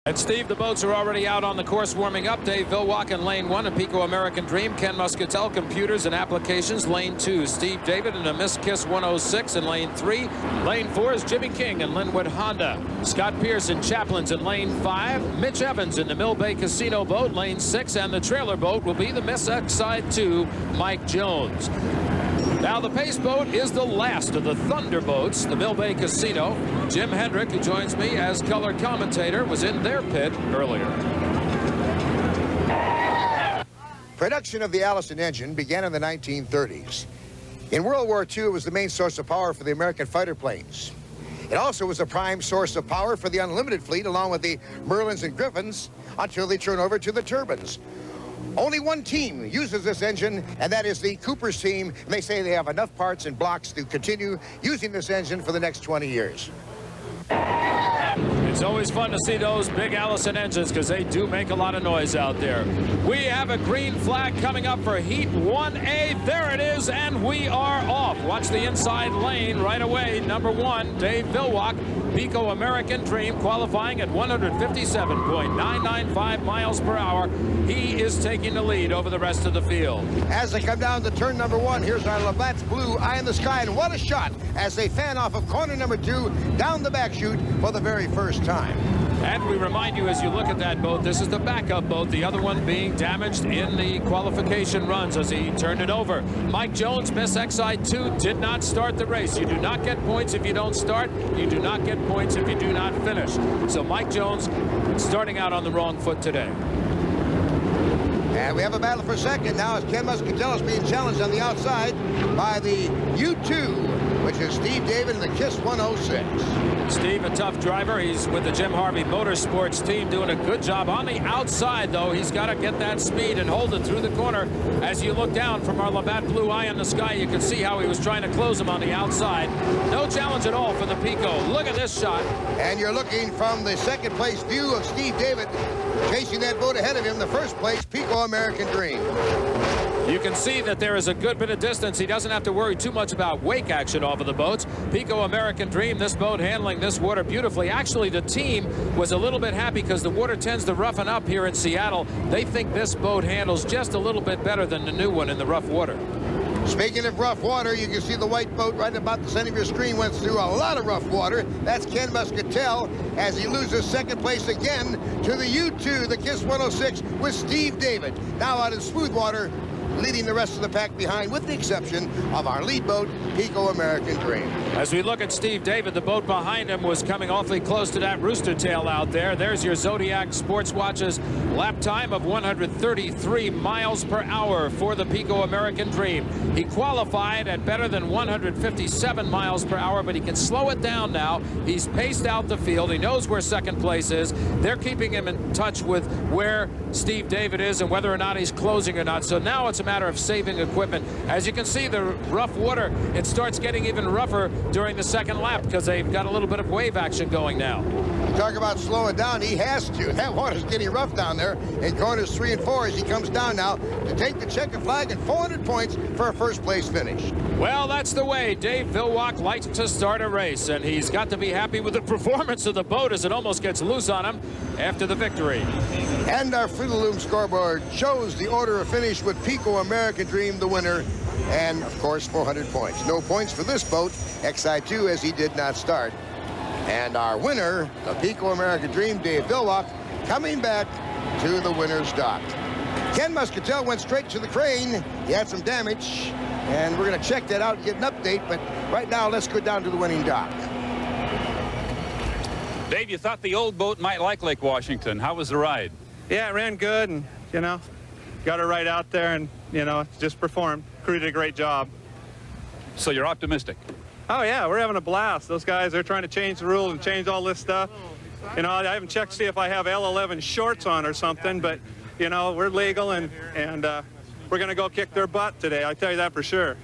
And Steve, the boats are already out on the course warming up. Dave Villwock in lane 1, a Pico American Dream. Ken Muscatel, Computers and Applications, lane 2. Steve David in a Miss Kiss 106 in lane 3. Lane 4 is Jimmy King in Linwood Honda. Scott Pearson, Chaplains in lane 5. Mitch Evans in the Mill Bay Casino boat, lane 6. And the trailer boat will be the Miss Exide 2, Mike Jones. Now the pace boat is the last of the Thunder boats, the Mill Bay Casino. Jim Hendrick, who joins me as color commentator, was in their pit earlier. Production of the Allison engine began in the 1930s. In World War II, it was the main source of power for the American fighter planes. It also was a prime source of power for the Unlimited fleet, along with the Merlins and Griffins, until they turn over to the turbines. Only one team uses this engine, and that is the Cooper's team. And they say they have enough parts and blocks to continue using this engine for the next 20 years. It's always fun to see those big Allison engines because they do make a lot of noise out there. We have a green flag coming up for Heat 1A. There it is, and we are off. Watch the inside lane right away. Number 1, Dave Villwock, Pico American Dream, qualifying at 157.995 miles per hour. He is taking the lead over the rest of the field. As they come down to turn number 1, here's our Labatt's Blue Eye in the Sky, and what a shot as they fan off of corner number 2 down the back chute for the very first time. And we remind you, as you look at that boat, this is the backup boat, the other one being damaged in the qualification runs as he turned it over. Mike Jones, Miss Exide 2, did not start the race. You do not get points if you don't start. You do not get points if you do not finish. So Mike Jones starting out on the wrong foot today. And we have a battle for second now as Ken Muscatel is being challenged on the outside by the U2, which is Steve David in the Kiss 106. Steve, a tough driver. He's with the Jim Harvey Motorsports team, doing a good job. On the outside, though, he's got to get that speed and hold it through the corner. As you look down from our Labatt Blue Eye in the Sky, you can see how he was trying to close him on the outside. No challenge at all for the Pico. Look at this shot. And you're looking from the second place view of Steve David chasing that boat ahead of him, the first place Pico American Dream. You can see that there is a good bit of distance. He doesn't have to worry too much about wake action off of the boats. Pico American Dream, this boat handling this water beautifully. Actually, the team was a little bit happy because the water tends to roughen up here in Seattle. They think this boat handles just a little bit better than the new one in the rough water. Speaking of rough water, you can see the white boat right about the center of your screen went through a lot of rough water. That's Ken Muscatel as he loses second place again to the U2, the Kiss 106 with Steve David. Now out in smooth water, leading the rest of the pack behind, with the exception of our lead boat, Pico American Dream. As we look at Steve David, the boat behind him was coming awfully close to that rooster tail out there. There's your Zodiac Sports Watches lap time of 133 miles per hour for the Pico American Dream. He qualified at better than 157 miles per hour, but he can slow it down now. He's paced out the field. He knows where second place is. They're keeping him in touch with where Steve David is and whether or not he's closing or not. So now it's a matter of saving equipment. As you can see, the rough water, it starts getting even rougher during the second lap because they've got a little bit of wave action going now. Talk about slowing down. He has to. That water's getting rough down there in corners 3 and 4 as he comes down now to take the checkered flag and 400 points for a first place finish. Well, that's the way Dave Villwock likes to start a race, and he's got to be happy with the performance of the boat as it almost gets loose on him after the victory. And our Fruit of the Loom scoreboard shows the order of finish with Pico American Dream the winner, and of course 400 points. No points for this boat, Exide 2, as he did not start. And our winner, the Pico American Dream, Dave Villwock, coming back to the winner's dock. Ken Muscatel went straight to the crane. He had some damage, and we're going to check that out and get an update, but right now let's go down to the winning dock. Dave, you thought the old boat might like Lake Washington. How was the ride? Yeah, it ran good, and, you know, got her right out there and, you know, just performed. Crew did a great job. So you're optimistic? Oh, yeah, we're having a blast. Those guys, they're trying to change the rules and change all this stuff. You know, I haven't checked to see if I have L11 shorts on or something, but, you know, we're legal, and we're going to go kick their butt today. I tell you that for sure.